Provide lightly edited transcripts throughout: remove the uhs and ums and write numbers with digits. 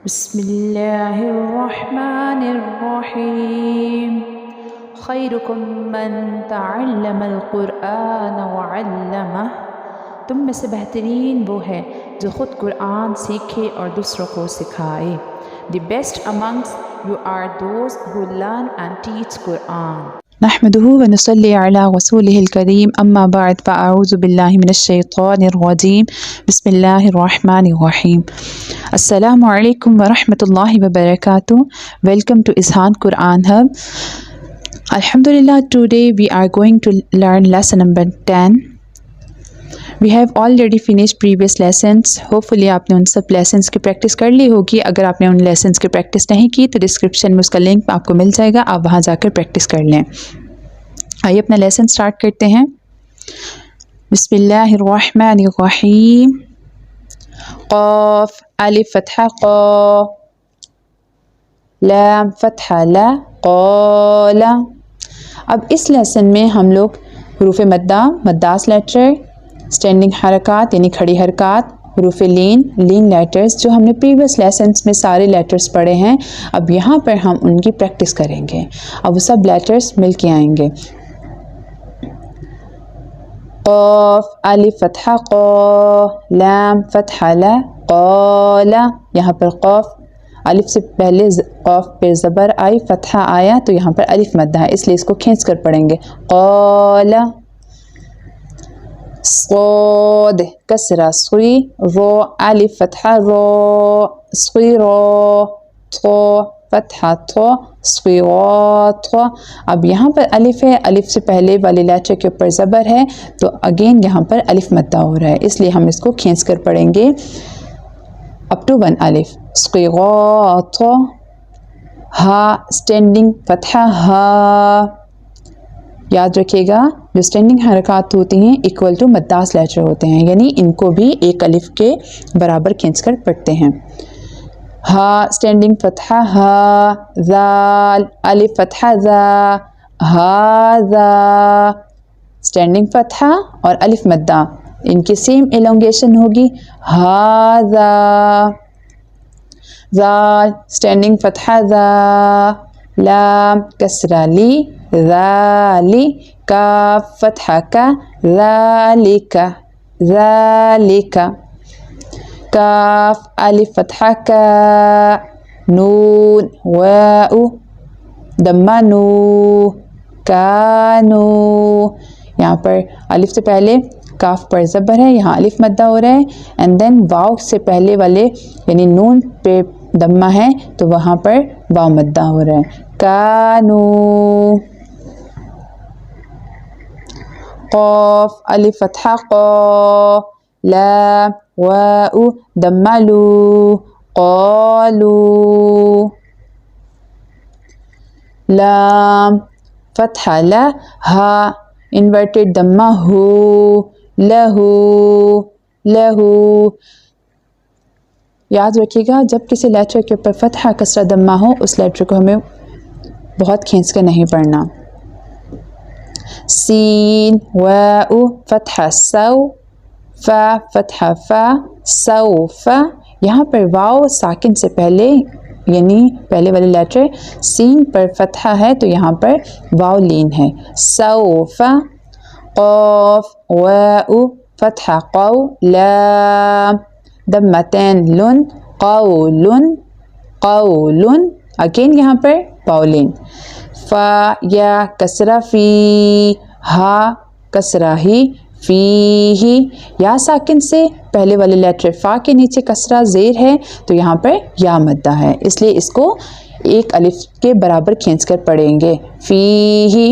بسم اللہ الرحمن الرحیم خیرکم من تعلم القرآن وعلمہ، تم میں سے بہترین وہ ہے جو خود قرآن سیکھے اور دوسروں کو سکھائے۔ The best amongst you are those who learn and teach Quran۔ نحمده ونصلي على رسوله الكريم أما بعد فأعوذ بالله من الشيطان الرجيم بسم الله الرحمن الرحيم السلام عليكم ورحمة الله وبركاته. Welcome to Izhan Quran Hub. Alhamdulillah, today we are going to learn lesson number 10. We have already finished previous lessons. Hopefully آپ نے ان سب lessons کی پریکٹس کر لی ہوگی. اگر آپ نے ان lessons کی پریکٹس نہیں کی تو ڈسکرپشن میں اس کا لنک آپ کو مل جائے گا، آپ وہاں جا کر پریکٹس کر لیں۔ آئیے اپنا لیسن سٹارٹ کرتے ہیں۔ بسم اللہ الرحمن الرحیم۔ قاف الف فتحہ قا، لام فتحہ لا، قال۔ اب اس لیسن میں ہم لوگ حروف مدہ، مداس لیٹر، اسٹینڈنگ حرکات یعنی کھڑی حرکات، حروف لین لیٹرز جو ہم نے پریویس لیسنس میں سارے لیٹرز پڑھے ہیں، اب یہاں پر ہم ان کی پریکٹس کریں گے۔ اب وہ سب لیٹرز مل کے آئیں گے۔ قاف الف فتحہ قا، لام فتحہ لا، قال۔ یہاں پر قاف الف سے پہلے قاف پہ زبر آئی، فتحہ آیا تو یہاں پر الف مدہ ہے، اس لیے اس کو کھینچ کر پڑھیں گے۔ قال۔ صاد کسرہ صی، رو الف فتحہ رو، صی رو، تھو فتحہ تھو، صیوات۔ اب یہاں پر الف ہے، الف سے پہلے والے لیٹر کے اوپر زبر ہے تو اگین یہاں پر الف مدہ ہو رہا ہے، اس لیے ہم اس کو کھینچ کر پڑھیں گے اپ ٹو 1 الف۔ صیغات، ہا اسٹینڈنگ فتحہ ہا، یاد رکھیے گا جو اسٹینڈنگ حرکات ہوتی ہیں ایکول ٹو مداس لیٹر ہوتے ہیں، یعنی ان کو بھی ایک الف کے برابر کھینچ کر پڑھتے ہیں۔ ہا اسٹینڈنگ فتحہ ہا، ذال الف فتحہ ذا، ہاذا اسٹینڈنگ فتحہ اور الف مدہ، ان کی سیم ایلونگیشن ہوگی، ہاذا۔ ذال اسٹینڈنگ فتحہ ذا، لام کسرہ لی، ذالی، کاف فتحہ کا، ذالک، ذالک، کاف الف فتحہ کا، نون واؤ دمہ نو، کانو۔ یہاں پر الف سے پہلے کاف پر زبر ہے، یہاں الف مدہ ہو رہا ہے، اینڈ دین واؤ سے پہلے والے یعنی نون پہ دمہ ہے تو وہاں پر واؤ مدہ ہو رہا ہے، کانو۔ قاف الف فتحہ قا، لام واؤ دمہ لو، قالو۔ لام فتحہ لا، ہا انورٹیڈ دمہ ہو، لہو، لہو۔ یاد رکھیے گا جب کسی لیٹر کے اوپر فتحہ کسرہ دمہ ہو اس لیٹر کو ہمیں بہت کھینچ کر نہیں پڑھنا۔ سین واؤ فتحہ سو، فا فتحہ فا، سوف۔ یہاں پر واؤ ساکن سے پہلے یعنی پہلے والے لیٹر سین پر فتحہ ہے تو یہاں پر واؤ لین ہے، سوف۔ قاف واؤ فتحہ قو، لام دمتین لن، قولن، قولن، اگین یہاں پر واؤ لین۔ فا یا کسرہ فی، ہا کسرہ ہی، فی ہی۔ یا ساکن سے پہلے والے لیٹر فا کے نیچے کسرہ زیر ہے تو یہاں پر یا مدہ ہے، اس لیے اس کو ایک الف کے برابر کھینچ کر پڑھیں گے، فی ہی۔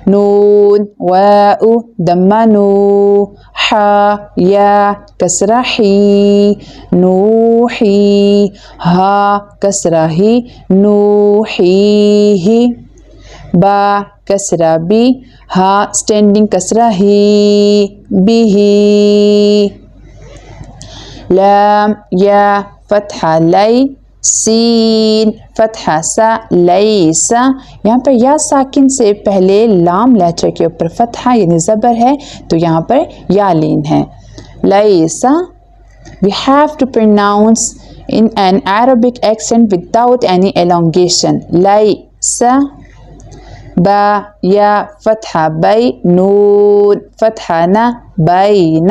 نون واؤ دمہ نو، ہا یا کسرہ ہی، نوحی، ہا کسرہ ہی، نوحیہ۔ با کسرہ بی، ہا اسٹینڈنگ کسرہ ہی، بیہ۔ لام یا فتحہ لی، سین فتحہ سا، لیسا۔ یہاں پر یا ساکن سے پہلے لام لیٹر کے اوپر فتحہ یعنی زبر ہے تو یہاں پر یا لین ہے، لیسا۔ We have to pronounce in an Arabic accent without any elongation. ليس. با يا فتحة بي نون فتحة نا بين.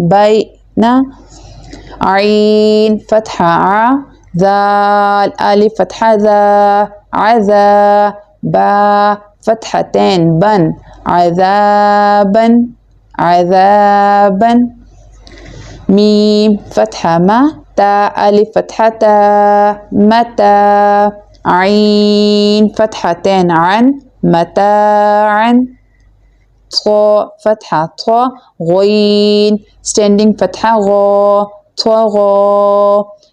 بين. عين فتحة ع. ذال ألف فتحة ذا عذا. با فتحتين بن عذابا عذابا. ميم فتحة ما. تا ألف فتحة تا متى. عين فتحتين عن متاعا. طو فتحة طو. غين standing فتحة غو طغو.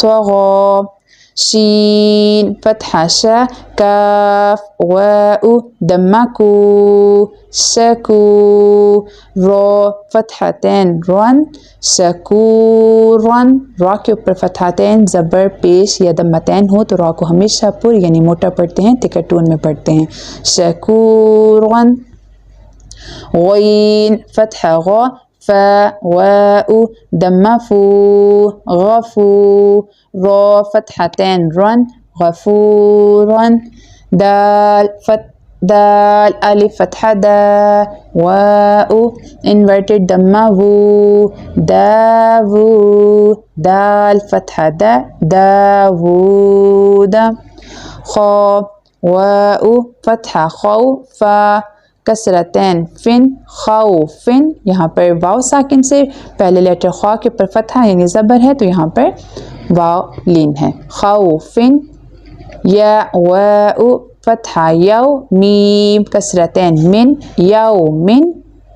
طغو. شين فتحة شا. كاف واو دمكو شكو. رو فتحتين رن شكورن. را کے اوپر فتحتين زبر پیش یا دمتین ہو تو را کو ہمیشہ پر یعنی موٹا پڑھتے ہیں، تکہ ٹون میں پڑھتے ہیں. شکورن. غین فتحة غو. فا واو دم فو غفو. رو فتحتين رن غفورا. دال دال ألف فتحة دا. واو inverted دم وو داوو. دال فتحة دا داوود. خو واو فتحة خو. فا کسرتین فن خوفن. یہاں پر واو ساکن سے پہلے لیٹر خوا کے پر فتحہ یعنی زبر ہے تو یہاں پر واو لین ہے. خوفن. یا واو فتحہ یو. میم کسرتین من یومن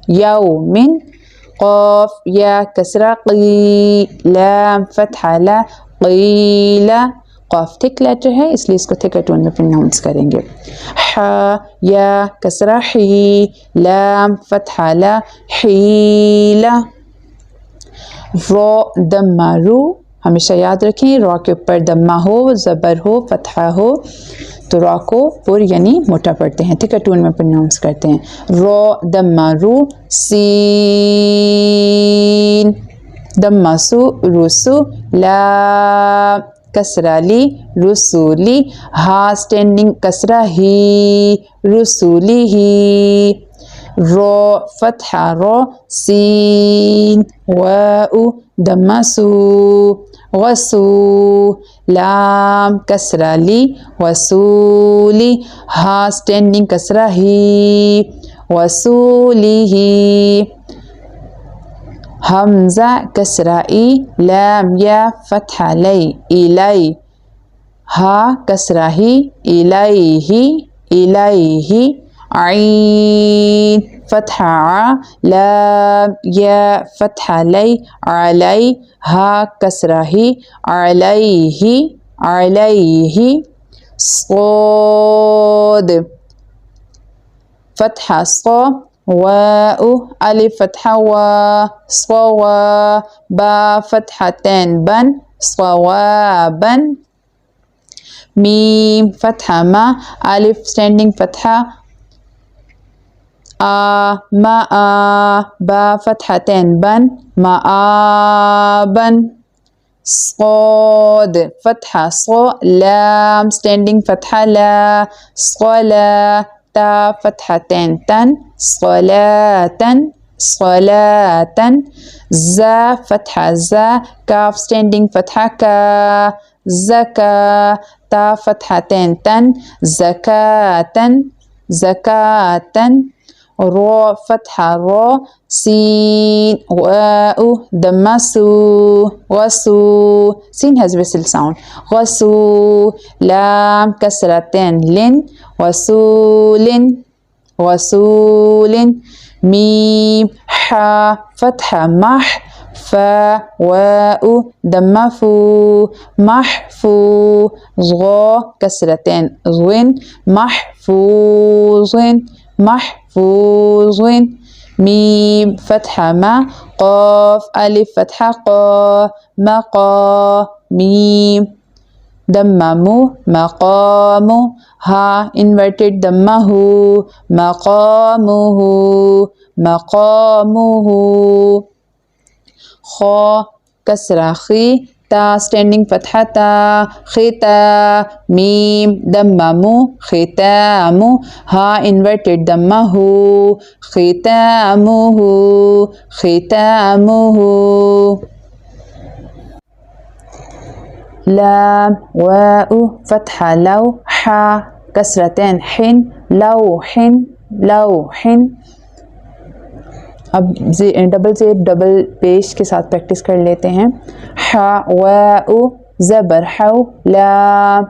یومن. قاف یا کسرہ قی. لام فتحہ لا قیلا. قاف تھک لیٹر ہے اس لیے اس کو تھک ٹون میں پروناؤنس کریں گے. ح یا کسرہ حی. لام فتحہ لا حیلا. رو دمہ رو. ہمیشہ یاد رکھیں را کے اوپر دمہ ہو زبر ہو فتحہ ہو تو را کو پر یعنی موٹا پڑھتے ہیں، تھک ٹون میں پروناؤنس کرتے ہیں. رو دمہ رو. سین دمہ سو روسو. لام کسرہ لی رسولی. ہا اسٹینڈنگ کسرہ ہی رسولی ہی. رو فتحہ رو. سین واو دمہ سو غسو. لام کسرہ لی وسولی. ہا اسٹینڈنگ کسرہ ہی وسولی ہی. حمزہ کسرہ ای. لام یا فتحہ لی الی. ہا کسرہ ہی الیہ الیہ. عین فتحہ ع. لام یا فتحہ لی علی. ہا کسرہ ہی علیہ علیہ. صاد فتحہ صو. واو ألف فتحة و. صوا. با فتحتين بن صوابا. ميم فتحة ما. ألف standing فتحة ما. با فتحتين بن مآبا. صاد فتحة صو. لام standing فتحة لا صلا. تا فتحتين تن صلاة صلاة. زا فتحة زا. كاف standing فتحة كا زكا. تا فتحتين تن زكاة زكاة. رو فتحة رو. سين واو دم سو غسو. سين has whistle sound. غسو. لام كسرتين لن وسول وسول. ميم ح فتحة مح. فا واو دم فو محفو. غو كسرتين غن محفوظ محفوظ. ميم فتحة ما. قاف ألف فتحة قا مقا. ميم دمہ مو مقامو، ہا انورٹیڈ دمہ ہو مقامہ مقامہ، خو کسرہ خی، تا اسٹینڈنگ فتحہ تا خطا، میم دمہ مو ختام، ہا انورٹیڈ دمہ ہو ختامہ ختامہ، لام واؤ فتحہ لو، حا کسرتین حن لوح لوح، اب ڈبل زیر ڈبل پیش کے ساتھ پریکٹس کر لیتے ہیں. حا واؤ زبر حو، لام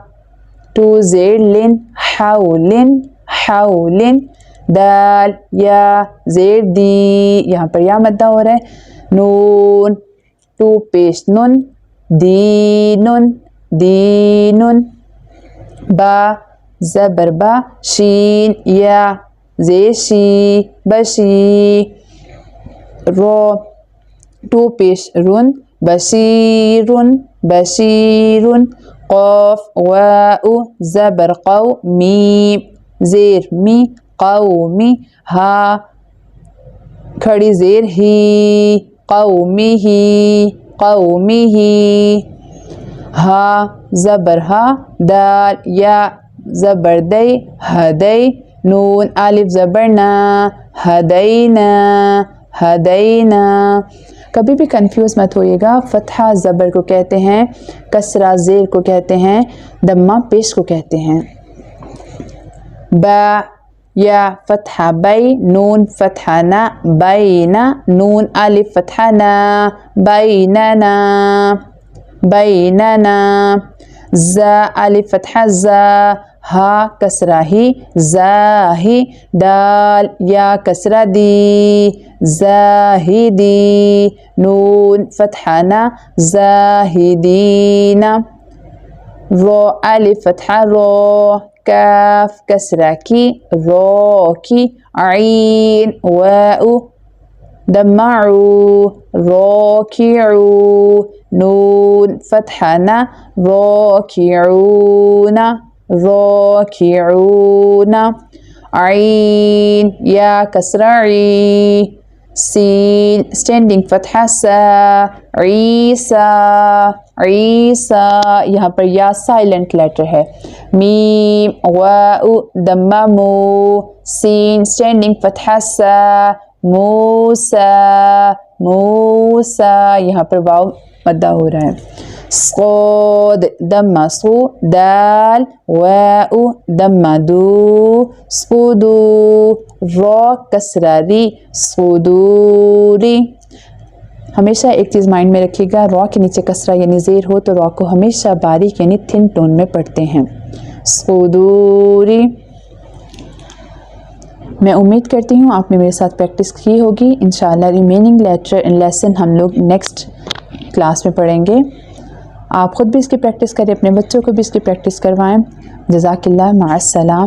ٹو زیر لن حول حول، دال یا زیر دی، یہاں پر یا مدہ ہو رہا ہے، نون ٹو پیش نن دین دین، با زبر با شین یا زیر شی بشی، رو ٹو پیش رن بشیر بشیر، قاف واؤ زبر قو، میم زیر می قومی، ہا کھڑی زیر ہی قومی ہی قومی ہی، ہا زبر ہا، دال یا زبر دئی ہدئی، نون الف زبر نا ہدینا ہدینا. کبھی بھی کنفیوز مت ہوئیے گا، فتحہ زبر کو کہتے ہیں، کسرہ زیر کو کہتے ہیں، دمہ پیش کو کہتے ہیں. با یا فتحہ بئی، نون فتحہ نا بینا، نون الف فتحہ نا بیننا بیننا، زا الف فتحہ زا، ہا کسرہ ہی زاہی، دال یا کسرہ دی زاہدی، نون فتحہ نا زاہدین، رو الف فتحہ رو، کاف کسرہ کی رو کی، عین واؤ دمہ عو راکعو، نون فتحہ نا راکعون راکعون، عین یا کسرہ عی، سین اسٹینڈنگ فتحہ سا عیسیٰ عیسیٰ، یہاں پر یا سائلنٹ لیٹر ہے، میم واؤ دمہ مو، سین اسٹینڈنگ فتحہ سا موسیٰ موسیٰ، یہاں پر واؤ مدہ ہو رہا ہے. صاد دمہ صو، دال واؤ دمہ دو صدو، را کسرہ ری صدوری. ہمیشہ ایک چیز مائنڈ میں رکھیے گا، را کے نیچے کسرہ یعنی زیر ہو تو را کو ہمیشہ باریک یعنی تھن ٹون میں پڑھتے ہیں، صدوری. میں امید کرتی ہوں آپ نے میرے ساتھ پریکٹس کی ہوگی. انشاءاللہ ریمیننگ لیسن ہم لوگ نیکسٹ کلاس میں پڑھیں گے. آپ خود بھی اس کی پریکٹس کریں، اپنے بچوں کو بھی اس کی پریکٹس کروائیں. جزاک اللہ، مع السلام.